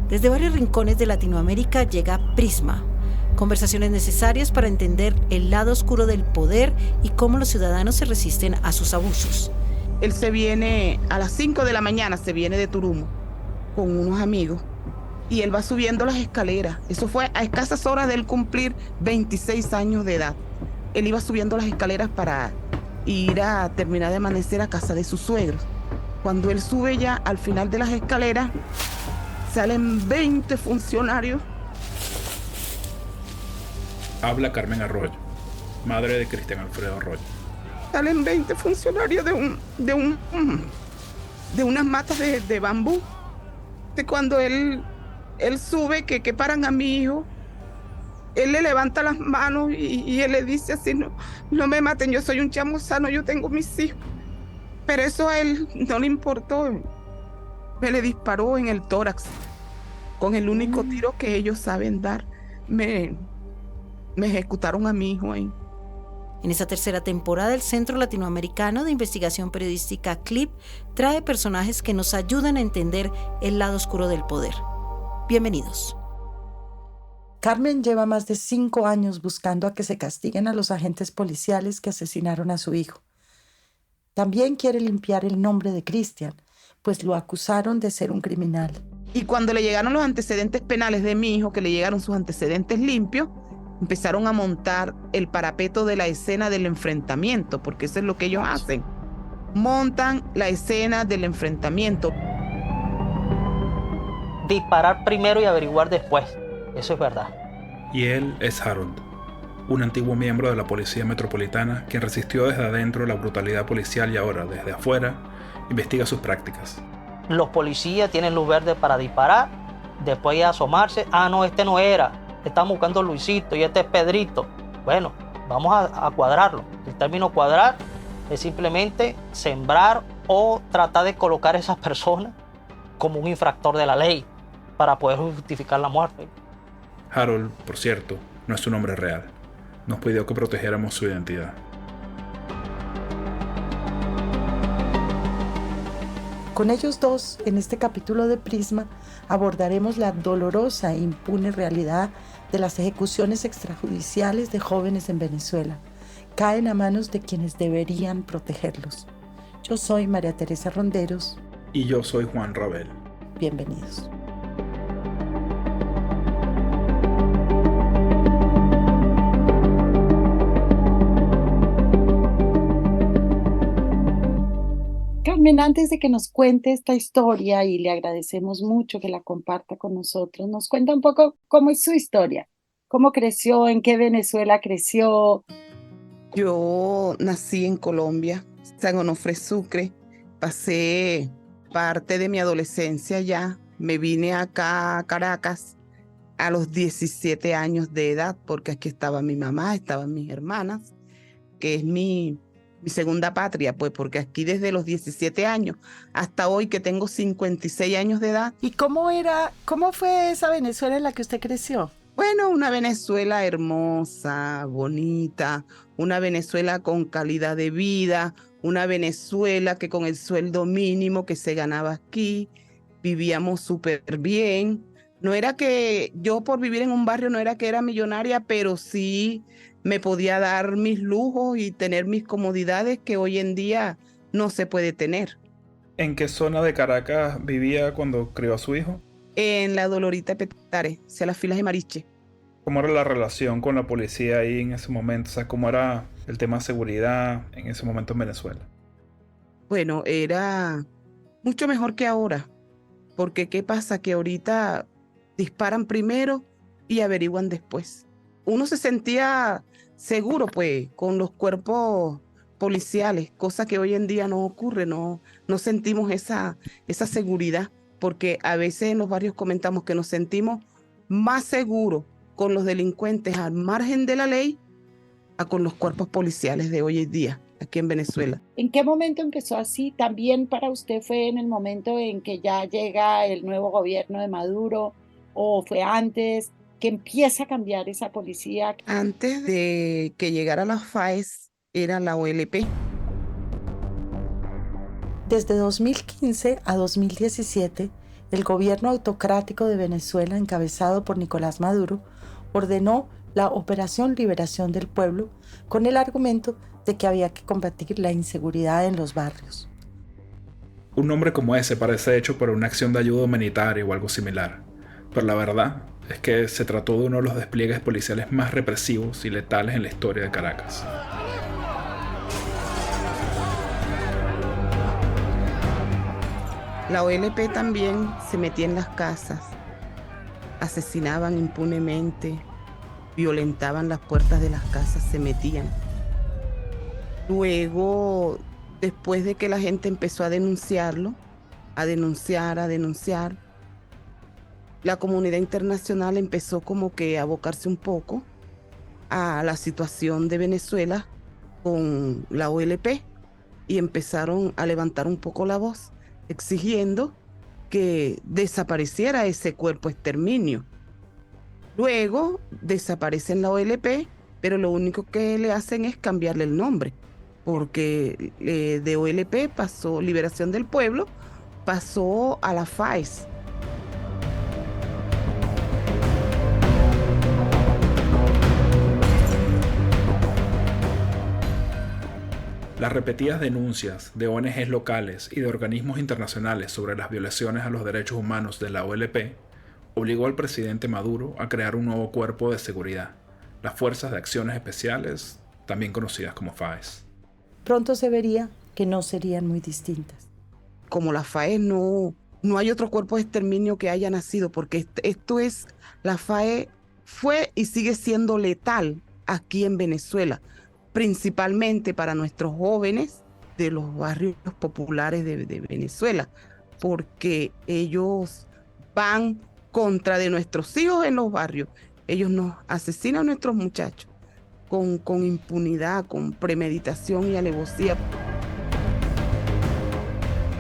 Desde varios rincones de Latinoamérica llega Prisma. Conversaciones necesarias para entender el lado oscuro del poder y cómo los ciudadanos se resisten a sus abusos. Él se viene a las 5 de la mañana, se viene de Turumo con unos amigos y él va subiendo las escaleras. Eso fue a escasas horas de él cumplir 26 años de edad. Él iba subiendo las escaleras para ir a terminar de amanecer a casa de sus suegros. Cuando él sube ya al final de las escaleras, salen 20 funcionarios. Habla Carmen Arroyo, madre de Cristian Alfredo Arroyo. Salen 20 funcionarios de unas matas de bambú. De cuando él sube, que paran a mi hijo, él le levanta las manos y él le dice así, no me maten, yo soy un chamo sano, yo tengo mis hijos. Pero eso a él no le importó. Me le disparó en el tórax. Con el único tiro que ellos saben dar, me ejecutaron a mi hijo ahí. En esta tercera temporada, el Centro Latinoamericano de Investigación Periodística CLIP trae personajes que nos ayudan a entender el lado oscuro del poder. Bienvenidos. Carmen lleva más de 5 años buscando a que se castiguen a los agentes policiales que asesinaron a su hijo. También quiere limpiar el nombre de Cristian, pues lo acusaron de ser un criminal. Y cuando le llegaron los antecedentes penales de mi hijo, que le llegaron sus antecedentes limpios, empezaron a montar el parapeto de la escena del enfrentamiento, porque eso es lo que ellos hacen. Montan la escena del enfrentamiento. Disparar primero y averiguar después. Eso es verdad. Y él es Harold, un antiguo miembro de la Policía Metropolitana quien resistió desde adentro la brutalidad policial y ahora, desde afuera, investiga sus prácticas. Los policías tienen luz verde para disparar, después ya asomarse. No, este no era. Están buscando a Luisito y este es Pedrito. Bueno, vamos a cuadrarlo. El término cuadrar es simplemente sembrar o tratar de colocar a esas personas como un infractor de la ley para poder justificar la muerte. Harold, por cierto, no es su nombre real. Nos pidió que protegiéramos su identidad. Con ellos dos, en este capítulo de Prisma, abordaremos la dolorosa e impune realidad de las ejecuciones extrajudiciales de jóvenes en Venezuela. Caen a manos de quienes deberían protegerlos. Yo soy María Teresa Ronderos. Y yo soy Juan Rabel. Bienvenidos. Carmen, antes de que nos cuente esta historia, y le agradecemos mucho que la comparta con nosotros, nos cuenta un poco cómo es su historia, cómo creció, en qué Venezuela creció. Yo nací en Colombia, San Onofre, Sucre. Pasé parte de mi adolescencia allá. Me vine acá a Caracas a los 17 años de edad, porque aquí estaba mi mamá, estaban mis hermanas, que es mi segunda patria, pues, porque aquí desde los 17 años hasta hoy que tengo 56 años de edad. ¿Y cómo fue esa Venezuela en la que usted creció? Bueno, una Venezuela hermosa, bonita, una Venezuela con calidad de vida, una Venezuela que con el sueldo mínimo que se ganaba aquí, vivíamos súper bien. No era que yo por vivir en un barrio no era que era millonaria, pero sí me podía dar mis lujos y tener mis comodidades que hoy en día no se puede tener. ¿En qué zona de Caracas vivía cuando crió a su hijo? En la Dolorita de Petare, hacia las Filas de Mariche. ¿Cómo era la relación con la policía ahí en ese momento? O sea, ¿cómo era el tema de seguridad en ese momento en Venezuela? Bueno, era mucho mejor que ahora, porque ¿qué pasa? Que ahorita disparan primero y averiguan después. Uno se sentía seguro, pues, con los cuerpos policiales, cosa que hoy en día no ocurre, no sentimos esa seguridad, porque a veces en los barrios comentamos que nos sentimos más seguros con los delincuentes al margen de la ley a con los cuerpos policiales de hoy en día, aquí en Venezuela. ¿En qué momento empezó así? ¿También para usted fue en el momento en que ya llega el nuevo gobierno de Maduro o fue antes que empieza a cambiar esa policía? Antes de que llegara la FAES era la OLP. Desde 2015 a 2017, el gobierno autocrático de Venezuela, encabezado por Nicolás Maduro, ordenó la Operación Liberación del Pueblo con el argumento de que había que combatir la inseguridad en los barrios. Un nombre como ese parece hecho por una acción de ayuda humanitaria o algo similar, pero la verdad es que se trató de uno de los despliegues policiales más represivos y letales en la historia de Caracas. La OLP también se metía en las casas, asesinaban impunemente, violentaban las puertas de las casas, se metían. Luego, después de que la gente empezó a denunciarlo, a denunciar, la comunidad internacional empezó como que a abocarse un poco a la situación de Venezuela con la OLP y empezaron a levantar un poco la voz, exigiendo que desapareciera ese cuerpo exterminio. Luego desaparecen la OLP, pero lo único que le hacen es cambiarle el nombre, porque de OLP pasó, Liberación del Pueblo, pasó a la FAES. Las repetidas denuncias de ONGs locales y de organismos internacionales sobre las violaciones a los derechos humanos de la OLP obligó al presidente Maduro a crear un nuevo cuerpo de seguridad, las Fuerzas de Acciones Especiales, también conocidas como FAES. Pronto se vería que no serían muy distintas. Como la FAES no hay otro cuerpo de exterminio que haya nacido, porque la FAES fue y sigue siendo letal aquí en Venezuela, principalmente para nuestros jóvenes de los barrios populares de Venezuela, porque ellos van contra de nuestros hijos en los barrios. Ellos nos asesinan a nuestros muchachos con impunidad, con premeditación y alevosía.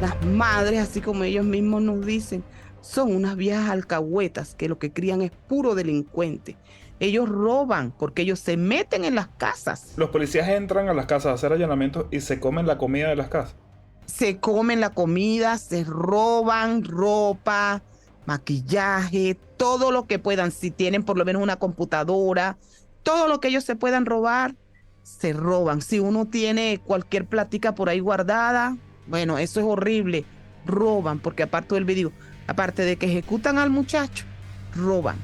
Las madres, así como ellos mismos nos dicen, son unas viejas alcahuetas que lo que crían es puro delincuente. Ellos roban porque ellos se meten en las casas. Los policías entran a las casas a hacer allanamientos y se comen la comida de las casas. Se comen la comida, se roban ropa, maquillaje, todo lo que puedan. Si tienen por lo menos una computadora, todo lo que ellos se puedan robar, se roban. Si uno tiene cualquier plática por ahí guardada, bueno, eso es horrible. Roban, porque aparte de que ejecutan al muchacho, roban.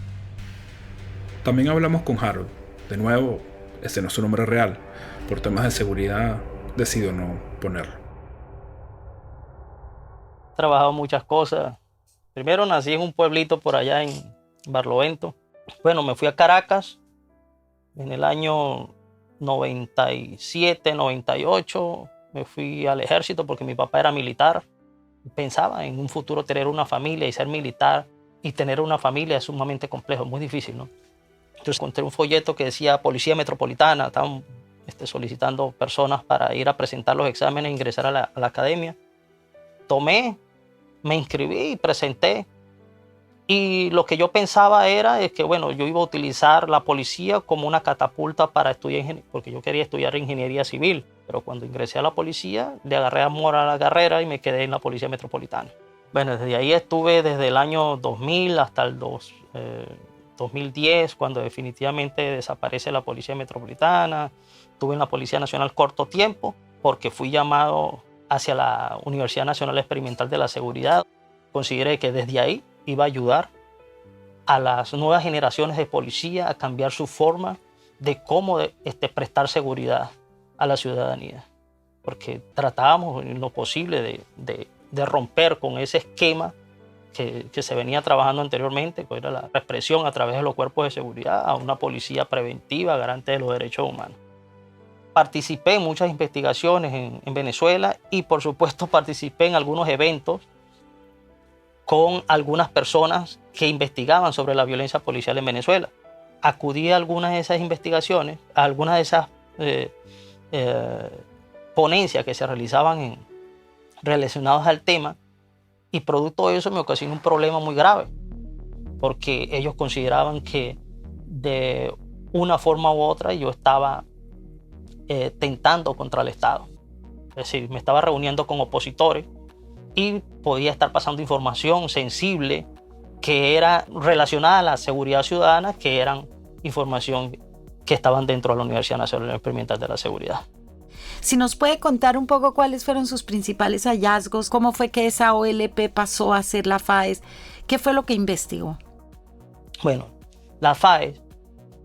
También hablamos con Harold. De nuevo, ese no es su nombre real. Por temas de seguridad, decidió no ponerlo. He trabajado muchas cosas. Primero nací en un pueblito por allá en Barlovento. Bueno, me fui a Caracas en el año 97, 98. Me fui al ejército porque mi papá era militar. Pensaba en un futuro tener una familia y ser militar y tener una familia es sumamente complejo, muy difícil, ¿no? Entonces encontré un folleto que decía Policía Metropolitana. Estaban solicitando personas para ir a presentar los exámenes e ingresar a la academia. Tomé, me inscribí y presenté. Y lo que yo pensaba es que, bueno, yo iba a utilizar la policía como una catapulta para estudiar, porque yo quería estudiar ingeniería civil. Pero cuando ingresé a la policía, le agarré amor a la carrera y me quedé en la Policía Metropolitana. Bueno, desde ahí estuve desde el año 2000 hasta el 2010, cuando definitivamente desaparece la Policía Metropolitana. Estuve en la Policía Nacional corto tiempo, porque fui llamado hacia la Universidad Nacional Experimental de la Seguridad. Consideré que desde ahí iba a ayudar a las nuevas generaciones de policía a cambiar su forma de cómo prestar seguridad a la ciudadanía. Porque tratábamos en lo posible de romper con ese esquema que se venía trabajando anteriormente, que era la represión a través de los cuerpos de seguridad, a una policía preventiva, garante de los derechos humanos. Participé en muchas investigaciones en Venezuela y por supuesto participé en algunos eventos con algunas personas que investigaban sobre la violencia policial en Venezuela. Acudí a algunas de esas investigaciones, a algunas de esas ponencias que se realizaban relacionadas al tema, y producto de eso me ocasionó un problema muy grave, porque ellos consideraban que de una forma u otra yo estaba tentando contra el Estado. Es decir, me estaba reuniendo con opositores y podía estar pasando información sensible que era relacionada a la seguridad ciudadana, que eran información que estaban dentro de la Universidad Nacional Experimental de la Seguridad. Si nos puede contar un poco cuáles fueron sus principales hallazgos, cómo fue que esa OLP pasó a ser la FAES, qué fue lo que investigó. Bueno, la FAES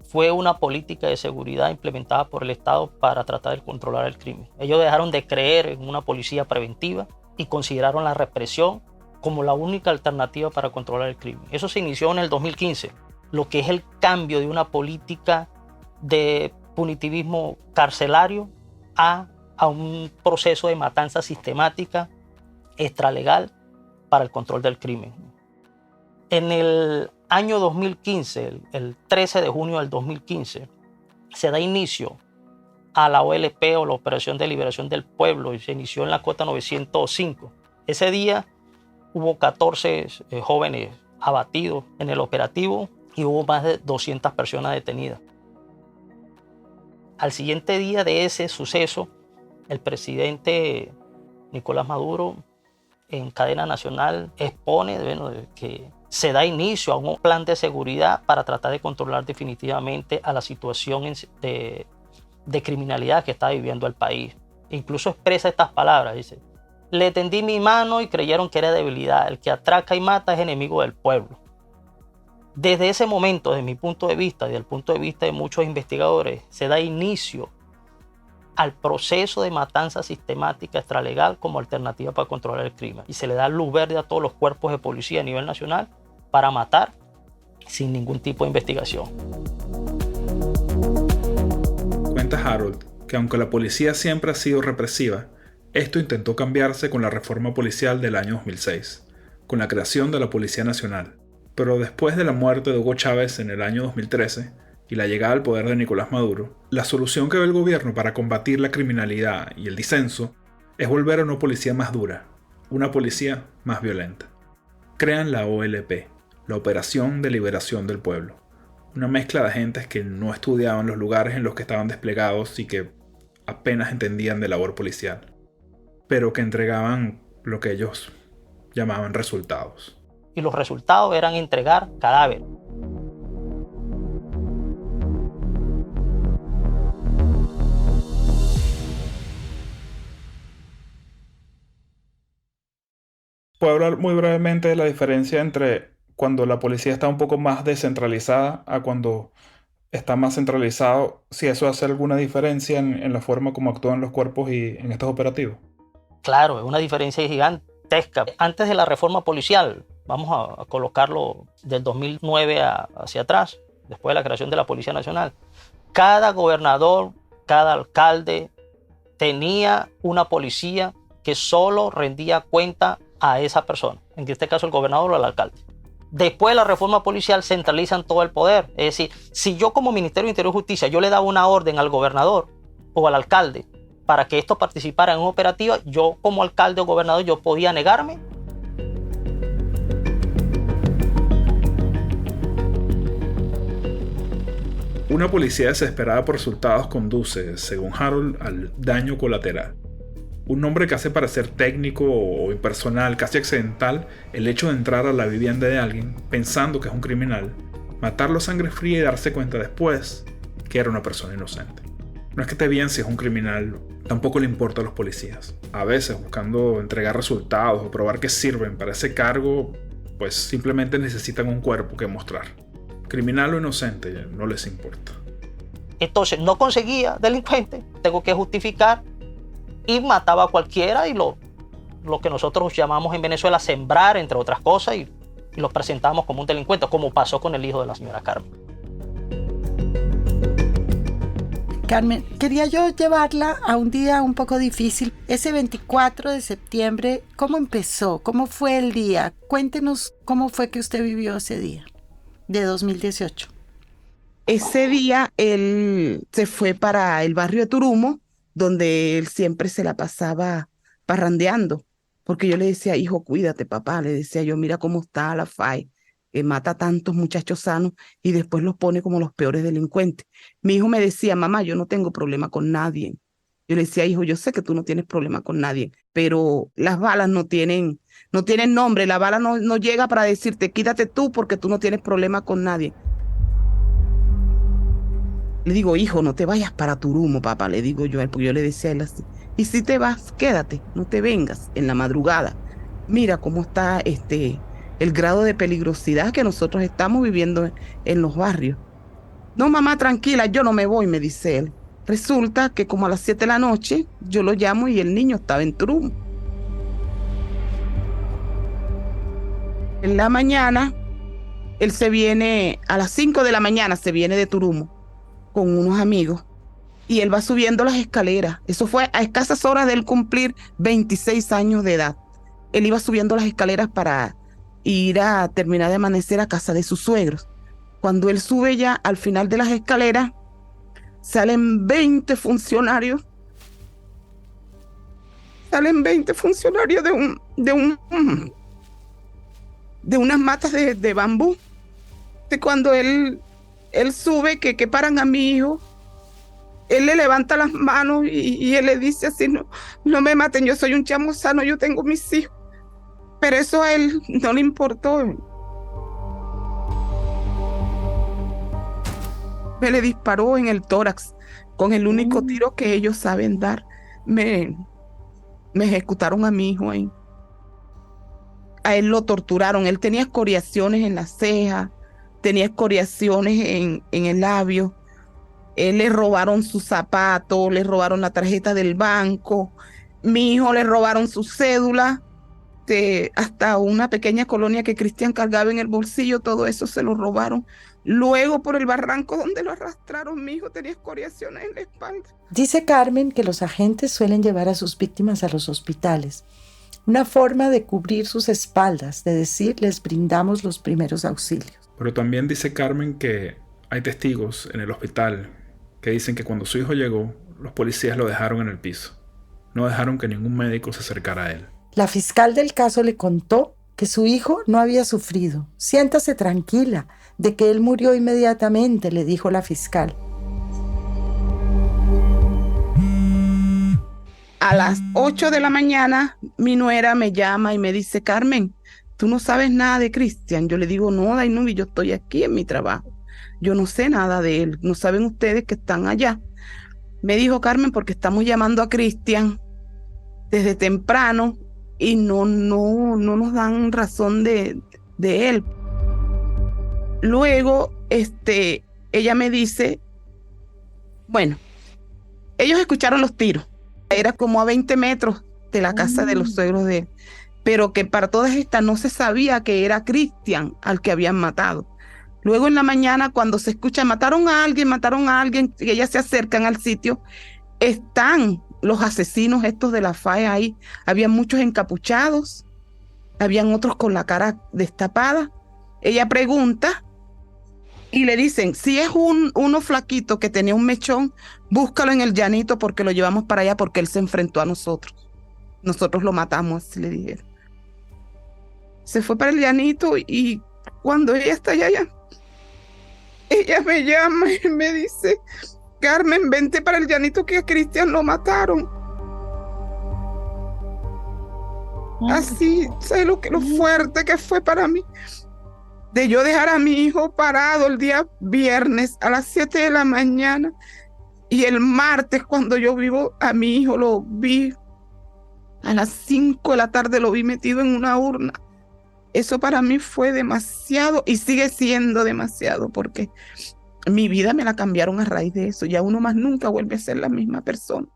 fue una política de seguridad implementada por el Estado para tratar de controlar el crimen. Ellos dejaron de creer en una policía preventiva y consideraron la represión como la única alternativa para controlar el crimen. Eso se inició en el 2015, lo que es el cambio de una política de punitivismo carcelario a un proceso de matanza sistemática extralegal para el control del crimen. En el año 2015, el 13 de junio del 2015, se da inicio a la OLP, o la Operación de Liberación del Pueblo, y se inició en la Cota 905. Ese día hubo 14 jóvenes abatidos en el operativo y hubo más de 200 personas detenidas. Al siguiente día de ese suceso, el presidente Nicolás Maduro en cadena nacional expone que se da inicio a un plan de seguridad para tratar de controlar definitivamente a la situación de criminalidad que está viviendo el país. Incluso expresa estas palabras, dice: le tendí mi mano y creyeron que era debilidad. El que atraca y mata es enemigo del pueblo. Desde ese momento, desde mi punto de vista, desde el punto de vista de muchos investigadores, se da inicio al proceso de matanza sistemática extralegal como alternativa para controlar el crimen. Y se le da luz verde a todos los cuerpos de policía a nivel nacional para matar sin ningún tipo de investigación. Cuenta Harold que aunque la policía siempre ha sido represiva, esto intentó cambiarse con la reforma policial del año 2006, con la creación de la Policía Nacional. Pero después de la muerte de Hugo Chávez en el año 2013 y la llegada al poder de Nicolás Maduro, la solución que ve el gobierno para combatir la criminalidad y el disenso es volver a una policía más dura, una policía más violenta. Crean la OLP, la Operación de Liberación del Pueblo, una mezcla de agentes que no estudiaban los lugares en los que estaban desplegados y que apenas entendían de labor policial, pero que entregaban lo que ellos llamaban resultados. Y los resultados eran entregar cadáveres. Puedo hablar muy brevemente de la diferencia entre cuando la policía está un poco más descentralizada a cuando está más centralizado, si eso hace alguna diferencia en la forma como actúan los cuerpos y en estos operativos. Claro, es una diferencia gigantesca. Antes de la reforma policial, vamos a colocarlo del 2009 hacia atrás, después de la creación de la Policía Nacional, cada gobernador, cada alcalde tenía una policía que solo rendía cuenta a esa persona, en este caso el gobernador o el alcalde. Después de la reforma policial centralizan todo el poder. Es decir, si yo como Ministerio de Interior y Justicia yo le daba una orden al gobernador o al alcalde para que esto participara en una operativa, yo como alcalde o gobernador yo podía negarme. Una policía desesperada por resultados conduce, según Harold, al daño colateral. Un nombre que hace parecer técnico o impersonal, casi accidental, el hecho de entrar a la vivienda de alguien pensando que es un criminal, matarlo a sangre fría y darse cuenta después que era una persona inocente. No es que esté bien si es un criminal, tampoco le importa a los policías. A veces, buscando entregar resultados o probar que sirven para ese cargo, pues simplemente necesitan un cuerpo que mostrar. Criminal o inocente, no les importa. Entonces no conseguía delincuente, tengo que justificar, y mataba a cualquiera y lo que nosotros llamamos en Venezuela sembrar, entre otras cosas, y los presentamos como un delincuente, como pasó con el hijo de la señora Carmen. Carmen, quería yo llevarla a un día un poco difícil. Ese 24 de septiembre, ¿cómo empezó? ¿Cómo fue el día? Cuéntenos cómo fue que usted vivió ese día de 2018. Ese día él se fue para el barrio de Turumo, donde él siempre se la pasaba parrandeando, porque yo le decía: hijo, cuídate, papá, le decía yo, mira cómo está la FAI, que mata a tantos muchachos sanos y después los pone como los peores delincuentes. Mi hijo me decía: mamá, yo no tengo problema con nadie, Yo le decía, hijo, yo sé que tú no tienes problema con nadie, pero las balas no tienen nombre. La bala no llega para decirte, quítate tú porque tú no tienes problema con nadie. Le digo, hijo, no te vayas para Turumo, papá, le digo yo a él, porque yo le decía a él así. Y si te vas, quédate, no te vengas en la madrugada. Mira cómo está el grado de peligrosidad que nosotros estamos viviendo en los barrios. No, mamá, tranquila, yo no me voy, me dice él. Resulta que como a las 7 de la noche, yo lo llamo y el niño estaba en Turumo. En la mañana, él se viene, a las 5 de la mañana se viene de Turumo con unos amigos y él va subiendo las escaleras. Eso fue a escasas horas de él cumplir 26 años de edad. Él iba subiendo las escaleras para ir a terminar de amanecer a casa de sus suegros. Cuando él sube ya al final de las escaleras, salen 20 funcionarios. Salen 20 funcionarios de unas matas de bambú. Cuando él sube, que paran a mi hijo, él le levanta las manos y él le dice así, no me maten, yo soy un chamo sano, yo tengo mis hijos. Pero eso a él no le importó. Me le disparó en el tórax con el único tiro que ellos saben dar. Me ejecutaron a mi hijo ahí. A él lo torturaron. Él tenía escoriaciones en la ceja, tenía escoriaciones en el labio. Él le robaron sus zapatos, le robaron la tarjeta del banco. Mi hijo le robaron su cédula. Hasta una pequeña colonia que Cristian cargaba en el bolsillo, todo eso se lo robaron. Luego, por el barranco donde lo arrastraron, mi hijo tenía escoriaciones en la espalda. Dice Carmen que los agentes suelen llevar a sus víctimas a los hospitales. Una forma de cubrir sus espaldas, de decir, les brindamos los primeros auxilios. Pero también dice Carmen que hay testigos en el hospital que dicen que cuando su hijo llegó, los policías lo dejaron en el piso. No dejaron que ningún médico se acercara a él. La fiscal del caso le contó que su hijo no había sufrido. Siéntase tranquila, de que él murió inmediatamente, le dijo la fiscal. A las 8 de la mañana, mi nuera me llama y me dice, Carmen, ¿tú no sabes nada de Cristian? Yo le digo, no, Dainubi, yo estoy aquí en mi trabajo. Yo no sé nada de él. No saben ustedes que están allá. Me dijo, Carmen, porque estamos llamando a Cristian desde temprano y no nos dan razón de él. Luego, ella me dice, bueno, ellos escucharon los tiros. Era como a 20 metros de la casa de los suegros de él, pero que para todas estas no se sabía que era Cristian al que habían matado. Luego en la mañana, cuando se escucha, mataron a alguien, y ellas se acercan al sitio, están los asesinos estos de la FAE ahí. Había muchos encapuchados, habían otros con la cara destapada. Ella pregunta y le dicen, si es uno flaquito que tenía un mechón, búscalo en el llanito porque lo llevamos para allá porque él se enfrentó a nosotros. Nosotros lo matamos, así le dijeron. Se fue para el llanito y cuando ella está allá, ella me llama y me dice, Carmen, vente para el llanito que a Cristian lo mataron. Así, ¿sabes lo fuerte que fue para mí? De yo dejar a mi hijo parado el día viernes a las 7 de la mañana y el martes cuando yo vivo a mi hijo lo vi a las 5 de la tarde, lo vi metido en una urna. Eso para mí fue demasiado y sigue siendo demasiado porque mi vida me la cambiaron a raíz de eso. Ya uno más nunca vuelve a ser la misma persona.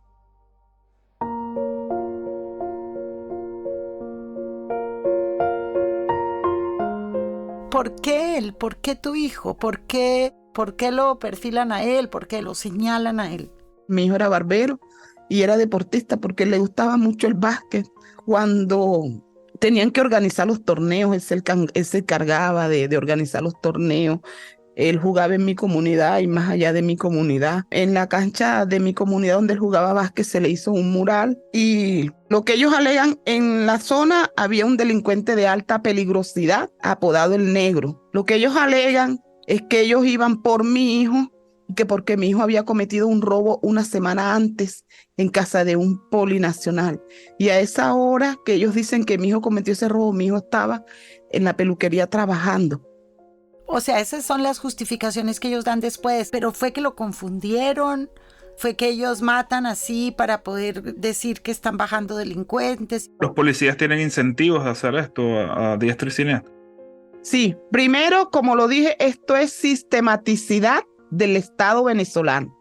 ¿Por qué él? ¿Por qué tu hijo? ¿Por qué lo perfilan a él? ¿Por qué lo señalan a él? Mi hijo era barbero y era deportista porque le gustaba mucho el básquet. Cuando tenían que organizar los torneos, él se encargaba de organizar los torneos. Él jugaba en mi comunidad y más allá de mi comunidad. En la cancha de mi comunidad donde él jugaba básquet se le hizo un mural y lo que ellos alegan, en la zona había un delincuente de alta peligrosidad apodado el Negro. Lo que ellos alegan es que ellos iban por mi hijo que porque mi hijo había cometido un robo una semana antes en casa de un polinacional. Y a esa hora que ellos dicen que mi hijo cometió ese robo, mi hijo estaba en la peluquería trabajando. O sea, esas son las justificaciones que ellos dan después, pero fue que lo confundieron, fue que ellos matan así para poder decir que están bajando delincuentes. Los policías tienen incentivos de hacer esto a diestra y siniestra. Sí, primero, como lo dije, esto es sistematicidad del Estado venezolano,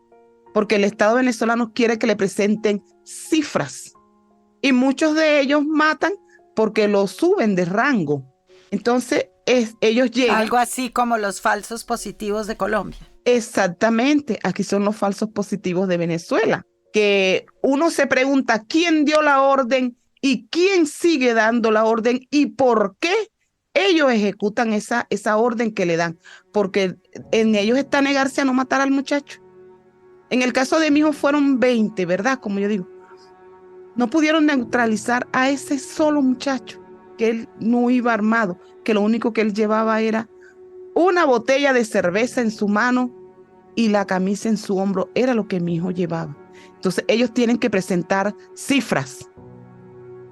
porque el Estado venezolano quiere que le presenten cifras y muchos de ellos matan porque lo suben de rango. Entonces, ellos llegan... Algo así como los falsos positivos de Colombia. Exactamente, aquí son los falsos positivos de Venezuela, que uno se pregunta quién dio la orden y quién sigue dando la orden y por qué ellos ejecutan esa orden que le dan, porque en ellos está negarse a no matar al muchacho. En el caso de mi hijo fueron 20, ¿verdad? Como yo digo, no pudieron neutralizar a ese solo muchacho, que él no iba armado, que lo único que él llevaba era una botella de cerveza en su mano y la camisa en su hombro, era lo que mi hijo llevaba. Entonces ellos tienen que presentar cifras.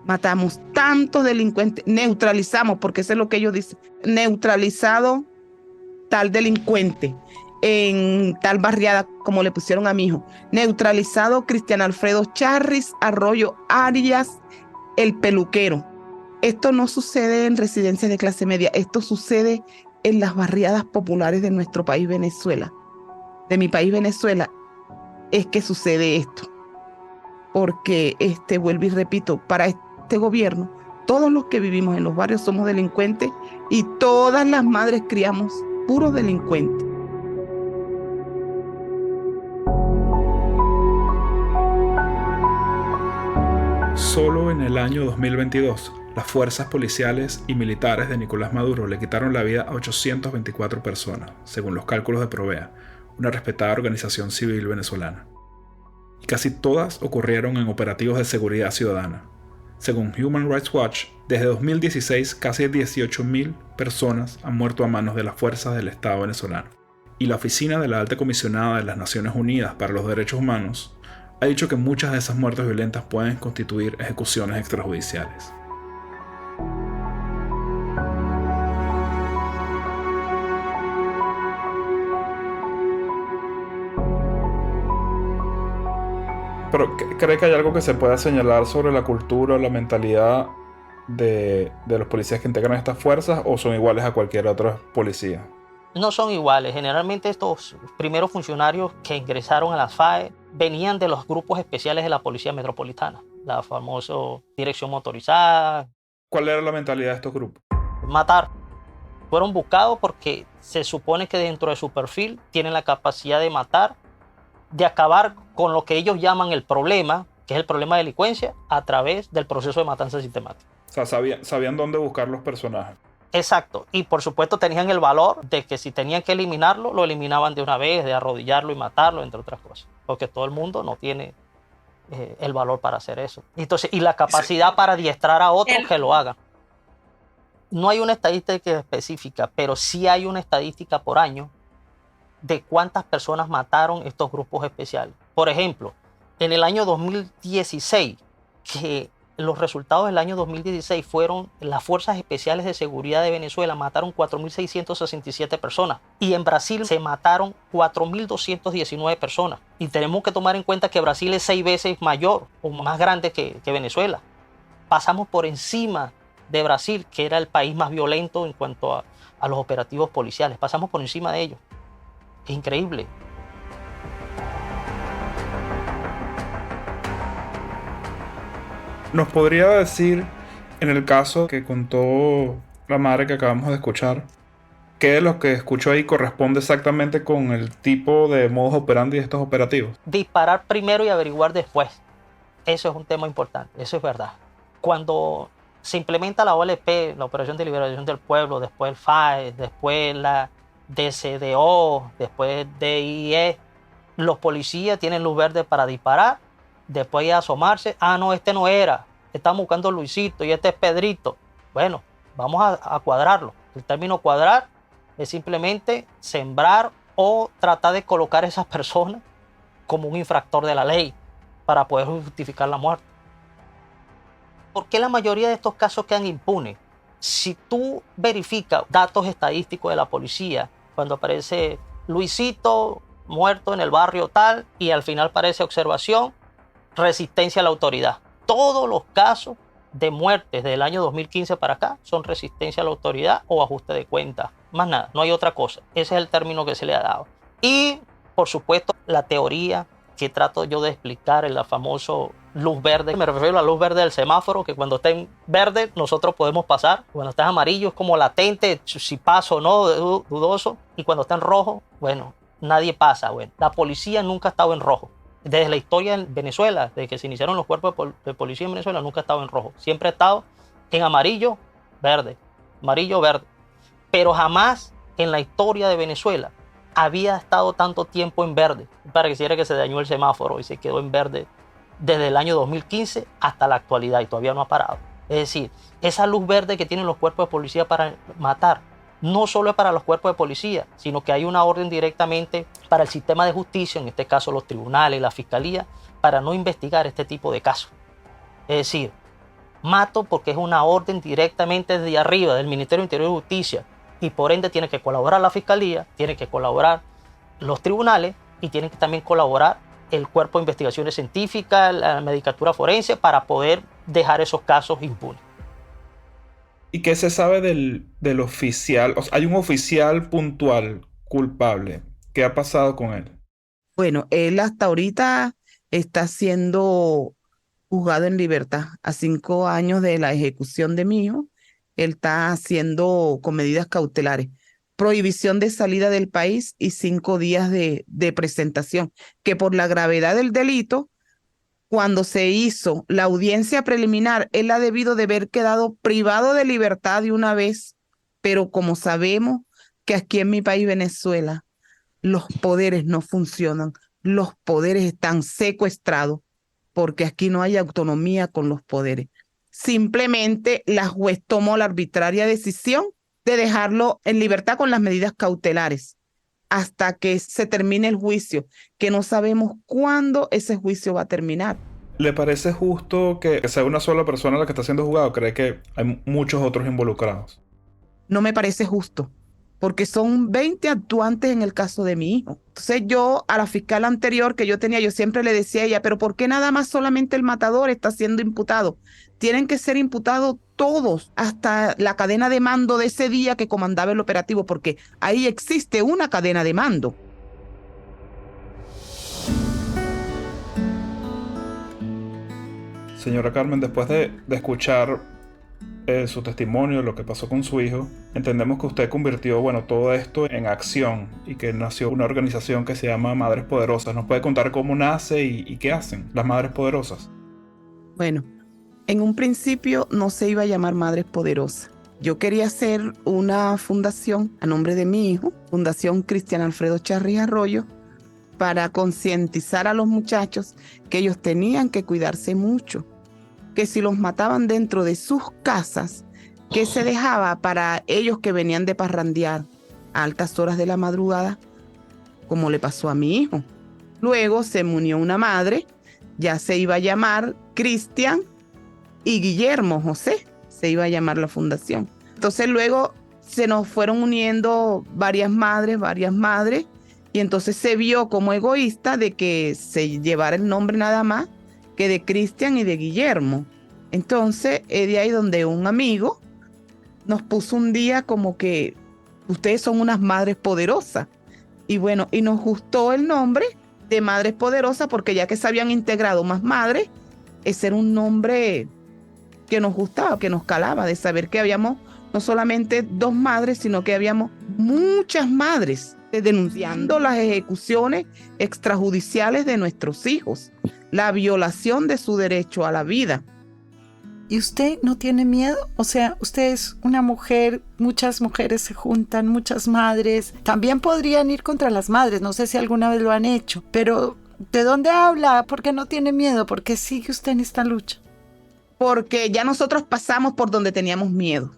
Matamos tantos delincuentes, neutralizamos, porque eso es lo que ellos dicen, neutralizado tal delincuente en tal barriada, como le pusieron a mi hijo, neutralizado Cristian Alfredo Charris Arroyo Arias, el peluquero. Esto no sucede en residencias de clase media, esto sucede en las barriadas populares de nuestro país Venezuela. De mi país Venezuela es que sucede esto. Porque, vuelvo y repito, para este gobierno, todos los que vivimos en los barrios somos delincuentes y todas las madres criamos puros delincuentes. Solo en el año 2022, las fuerzas policiales y militares de Nicolás Maduro le quitaron la vida a 824 personas, según los cálculos de Provea, una respetada organización civil venezolana. Y casi todas ocurrieron en operativos de seguridad ciudadana. Según Human Rights Watch, desde 2016 casi 18.000 personas han muerto a manos de las fuerzas del Estado venezolano. Y la Oficina de la Alta Comisionada de las Naciones Unidas para los Derechos Humanos ha dicho que muchas de esas muertes violentas pueden constituir ejecuciones extrajudiciales. Pero ¿cree que hay algo que se pueda señalar sobre la cultura o la mentalidad de los policías que integran estas fuerzas o son iguales a cualquier otra policía? No son iguales. Generalmente estos primeros funcionarios que ingresaron a las FAE venían de los grupos especiales de la Policía Metropolitana, la famosa Dirección Motorizada. ¿Cuál era la mentalidad de estos grupos? Matar. Fueron buscados porque se supone que dentro de su perfil tienen la capacidad de matar, de acabar con lo que ellos llaman el problema, que es el problema de delincuencia, a través del proceso de matanza sistemática. O sea, sabían dónde buscar los personajes. Exacto, y por supuesto tenían el valor de que si tenían que eliminarlo, lo eliminaban de una vez, de arrodillarlo y matarlo, entre otras cosas, porque todo el mundo no tiene el valor para hacer eso. Entonces, y la capacidad para adiestrar a otros que lo hagan. No hay una estadística específica, pero sí hay una estadística por año de cuántas personas mataron estos grupos especiales. Por ejemplo, en el año 2016, que los resultados del año 2016 fueron las Fuerzas Especiales de Seguridad de Venezuela mataron 4.667 personas y en Brasil se mataron 4.219 personas. Y tenemos que tomar en cuenta que Brasil es 6 veces mayor o más grande que Venezuela. Pasamos por encima de Brasil, que era el país más violento en cuanto a los operativos policiales. Pasamos por encima de ellos. Es increíble. ¿Nos podría decir, en el caso que contó la madre que acabamos de escuchar, qué de lo que escuchó ahí corresponde exactamente con el tipo de modus operandi de estos operativos? Disparar primero y averiguar después. Eso es un tema importante, eso es verdad. Cuando se implementa la OLP, la Operación de Liberación del Pueblo, después el FAE, después la DCDO, después DIE, los policías tienen luz verde para disparar, después de asomarse, no, este no era, estamos buscando a Luisito y este es Pedrito. Bueno, vamos a cuadrarlo. El término cuadrar es simplemente sembrar o tratar de colocar a esas personas como un infractor de la ley para poder justificar la muerte. ¿Por qué la mayoría de estos casos quedan impunes? Si tú verificas datos estadísticos de la policía, cuando aparece Luisito muerto en el barrio tal y al final aparece observación, resistencia a la autoridad. Todos los casos de muertes del año 2015 para acá son resistencia a la autoridad o ajuste de cuentas. Más nada, no hay otra cosa. Ese es el término que se le ha dado. Y, por supuesto, la teoría que trato yo de explicar es la famosa luz verde. Me refiero a la luz verde del semáforo, que cuando está en verde nosotros podemos pasar. Cuando está en amarillo es como latente, si paso o no, dudoso. Y cuando está en rojo, bueno, nadie pasa. Bueno, la policía nunca ha estado en rojo. Desde la historia en Venezuela, desde que se iniciaron los cuerpos de policía en Venezuela, nunca ha estado en rojo. Siempre ha estado en amarillo, verde, amarillo, verde. Pero jamás en la historia de Venezuela había estado tanto tiempo en verde. Pareciera que se dañó el semáforo y se quedó en verde desde el año 2015 hasta la actualidad y todavía no ha parado. Es decir, esa luz verde que tienen los cuerpos de policía para matar no solo es para los cuerpos de policía, sino que hay una orden directamente para el sistema de justicia, en este caso los tribunales y la fiscalía, para no investigar este tipo de casos. Es decir, mato porque es una orden directamente desde arriba del Ministerio del Interior y Justicia y por ende tiene que colaborar la fiscalía, tiene que colaborar los tribunales y tiene que también colaborar el cuerpo de investigaciones científicas, la medicatura forense para poder dejar esos casos impunes. ¿Y qué se sabe del oficial? O sea, hay un oficial puntual culpable. ¿Qué ha pasado con él? Bueno, él hasta ahorita está siendo juzgado en libertad a 5 años de la ejecución de mi hijo. Él está haciendo con medidas cautelares, prohibición de salida del país y 5 días de presentación, que por la gravedad del delito, cuando se hizo la audiencia preliminar, él ha debido de haber quedado privado de libertad de una vez, pero como sabemos que aquí en mi país, Venezuela, los poderes no funcionan, los poderes están secuestrados, porque aquí no hay autonomía con los poderes. Simplemente la juez tomó la arbitraria decisión de dejarlo en libertad con las medidas cautelares hasta que se termine el juicio, que no sabemos cuándo ese juicio va a terminar. ¿Le parece justo que sea una sola persona la que está siendo juzgada o cree que hay muchos otros involucrados? No me parece justo, porque son 20 actuantes en el caso de mi hijo. Entonces yo a la fiscal anterior que yo tenía, yo siempre le decía a ella, pero ¿por qué nada más solamente el matador está siendo imputado? Tienen que ser imputados todos, hasta la cadena de mando de ese día que comandaba el operativo, porque ahí existe una cadena de mando. Señora Carmen, después de escuchar su testimonio, lo que pasó con su hijo, entendemos que usted convirtió, todo esto en acción y que nació una organización que se llama Madres Poderosas. ¿Nos puede contar cómo nace y qué hacen las Madres Poderosas? Bueno, en un principio no se iba a llamar Madres Poderosas. Yo quería hacer una fundación a nombre de mi hijo, Fundación Cristian Alfredo Charri Arroyo, para concientizar a los muchachos que ellos tenían que cuidarse mucho, que si los mataban dentro de sus casas, que se dejaba para ellos que venían de parrandear a altas horas de la madrugada, como le pasó a mi hijo. Luego se me unió una madre, ya se iba a llamar Cristian y Guillermo José, se iba a llamar la fundación. Entonces luego se nos fueron uniendo varias madres, y entonces se vio como egoísta de que se llevara el nombre nada más que de Cristian y de Guillermo. Entonces es de ahí donde un amigo nos puso un día como que ustedes son unas madres poderosas. Y bueno, y nos gustó el nombre de Madres Poderosas porque ya que se habían integrado más madres, ese era un nombre que nos gustaba, que nos calaba, de saber que habíamos no solamente 2 madres, sino que habíamos muchas madres denunciando las ejecuciones extrajudiciales de nuestros hijos, la violación de su derecho a la vida. ¿Y usted no tiene miedo? O sea, usted es una mujer, muchas mujeres se juntan, muchas madres. También podrían ir contra las madres, no sé si alguna vez lo han hecho, pero ¿de dónde habla? ¿Por qué no tiene miedo? ¿Por qué sigue usted en esta lucha? Porque ya nosotros pasamos por donde teníamos miedo.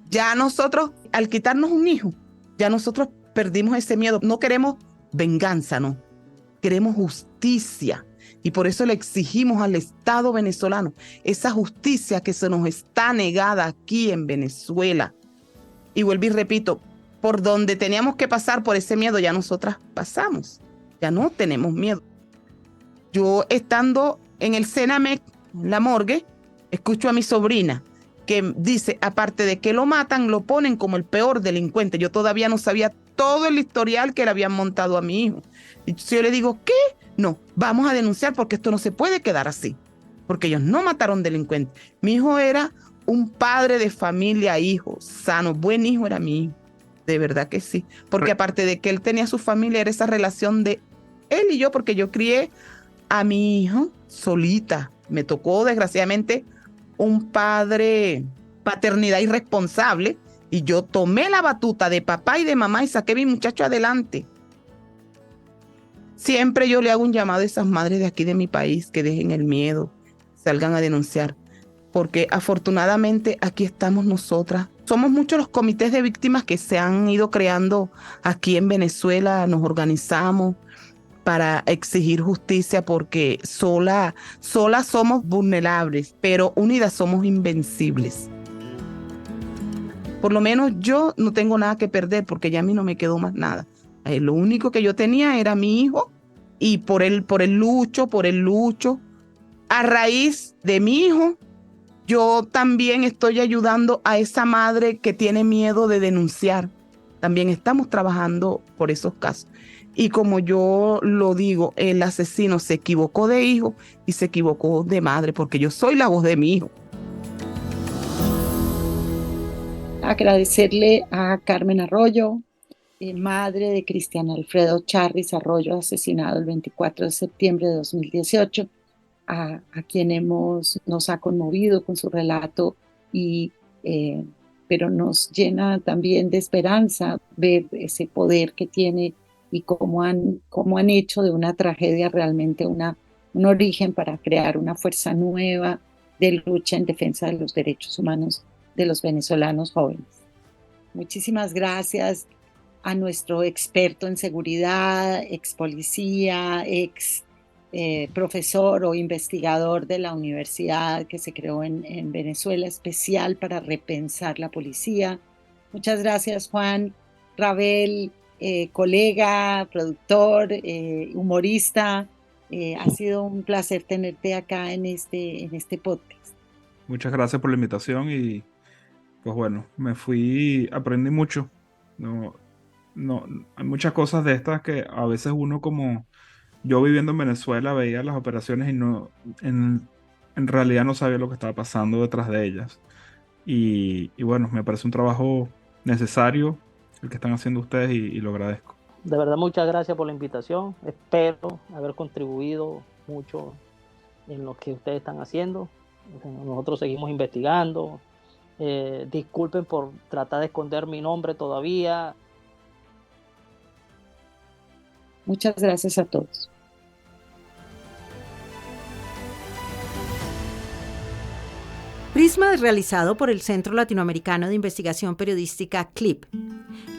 Ya nosotros, al quitarnos un hijo, ya nosotros perdimos ese miedo. No queremos venganza, no. Queremos justicia. Y por eso le exigimos al Estado venezolano esa justicia que se nos está negada aquí en Venezuela. Y vuelvo y repito, por donde teníamos que pasar por ese miedo, ya nosotras pasamos. Ya no tenemos miedo. Yo estando en el Senamec, en la morgue, escucho a mi sobrina que dice, aparte de que lo matan, lo ponen como el peor delincuente. Yo todavía no sabía todo el historial que le habían montado a mi hijo. Y yo le digo, ¿qué? No, vamos a denunciar porque esto no se puede quedar así. Porque ellos no mataron delincuentes. Mi hijo era un padre de familia, hijo, sano, buen hijo era mi hijo. De verdad que sí. Porque aparte de que él tenía su familia, era esa relación de él y yo, porque yo crié a mi hijo solita. Me tocó, desgraciadamente, un padre, paternidad irresponsable, y yo tomé la batuta de papá y de mamá y saqué a mi muchacho adelante. Siempre yo le hago un llamado a esas madres de aquí de mi país que dejen el miedo, salgan a denunciar, porque afortunadamente aquí estamos nosotras. Somos muchos los comités de víctimas que se han ido creando aquí en Venezuela, nos organizamos para exigir justicia porque solas somos vulnerables, pero unidas somos invencibles. Por lo menos yo no tengo nada que perder porque ya a mí no me quedó más nada. Lo único que yo tenía era mi hijo y por el lucho, a raíz de mi hijo, yo también estoy ayudando a esa madre que tiene miedo de denunciar. También estamos trabajando por esos casos. Y como yo lo digo, el asesino se equivocó de hijo y se equivocó de madre, porque yo soy la voz de mi hijo. Agradecerle a Carmen Arroyo, madre de Cristian Alfredo Charris Arroyo, asesinado el 24 de septiembre de 2018, a quien nos ha conmovido con su relato, pero nos llena también de esperanza ver ese poder que tiene y cómo han hecho de una tragedia realmente un origen para crear una fuerza nueva de lucha en defensa de los derechos humanos de los venezolanos jóvenes. Muchísimas gracias a nuestro experto en seguridad, ex policía, ex profesor o investigador de la universidad que se creó en Venezuela, especial para repensar la policía. Muchas gracias, Juan Rabel, colega, productor, humorista. Ha sido un placer tenerte acá en este podcast. Muchas gracias por la invitación y pues bueno, aprendí mucho. No, hay muchas cosas de estas que a veces uno, como yo viviendo en Venezuela, veía las operaciones y en realidad no sabía lo que estaba pasando detrás de ellas. Y bueno, me parece un trabajo necesario el que están haciendo ustedes y lo agradezco. De verdad, muchas gracias por la invitación. Espero haber contribuido mucho en lo que ustedes están haciendo. Nosotros seguimos investigando. Disculpen por tratar de esconder mi nombre todavía. Muchas gracias a todos. Prisma es realizado por el Centro Latinoamericano de Investigación Periodística CLIP.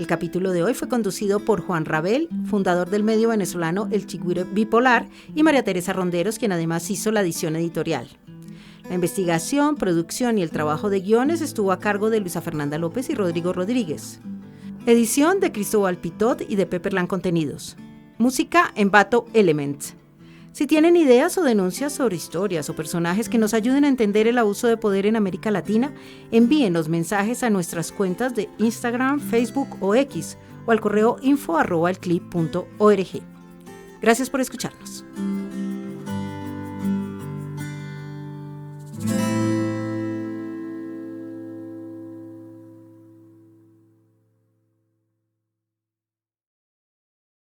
El capítulo de hoy fue conducido por Juan Rabel, fundador del medio venezolano El Chigüire Bipolar, y María Teresa Ronderos, quien además hizo la edición editorial. La investigación, producción y el trabajo de guiones estuvo a cargo de Luisa Fernanda López y Rodrigo Rodríguez. Edición de Cristóbal Pitot y de Pepperland Contenidos. Música Envato Element. Si tienen ideas o denuncias sobre historias o personajes que nos ayuden a entender el abuso de poder en América Latina, envíenos mensajes a nuestras cuentas de Instagram, Facebook o X o al correo info@elclip.org. Gracias por escucharnos.